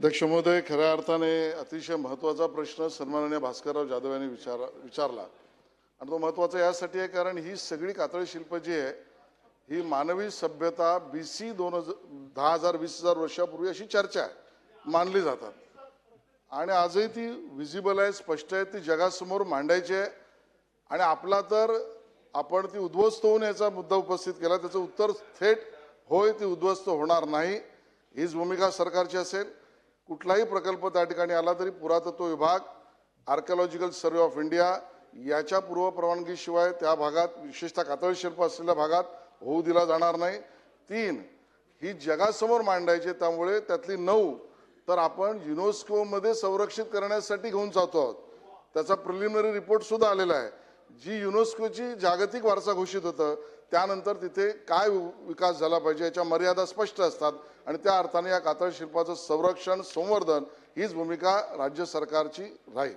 अध्यक्ष महोदय, खऱ्या अर्थाने अतिशय महत्त्वाचा प्रश्न सन्माननीय भास्करराव जाधव यांनी विचारला आणि तो महत्त्वाचा यासाठी आहे कारण ही सगळी कातळी शिल्प जी आहे ही मानवी सभ्यता BC 10,000-20,000 वर्षापूर्वी अशी चर्चा आहे मानली जातात आणि आजही ती विजिबल आहे, स्पष्ट आहे, ती जगासमोर मांडायची आहे आणि आपला तर आपण ती उद्ध्वस्त होऊन याचा मुद्दा उपस्थित केला, त्याचं उत्तर थेट होय, ती उद्ध्वस्त होणार नाही हीच भूमिका सरकारची असेल। कुठलाही प्रकल्प त्या ठिकाणी आला तरी पुरातत्व विभाग, आर्किओलॉजिकल सर्वे ऑफ इंडिया याच्या पूर्व परवानगीशिवाय त्या भागात विशेषतः कातळी शिल्प असलेल्या भागात होऊ दिला जाणार नाही। 3 ही जगासमोर मांडायची, त्यामुळे त्यातली 9 तर आपण युनेस्को मध्ये संरक्षित करण्यासाठी घेऊन जातो आहोत। त्याचा प्रिलिमिनरी रिपोर्ट सुद्धा आलेला आहे। जी युनेस्कोची जागतिक वारसा घोषित होतं त्यानंतर तिथे काय विकास झाला पाहिजे याच्या मर्यादा स्पष्ट असतात आणि त्या अर्थाने या कातळ शिल्पाचं संरक्षण संवर्धन हीच भूमिका राज्य सरकारची राहील।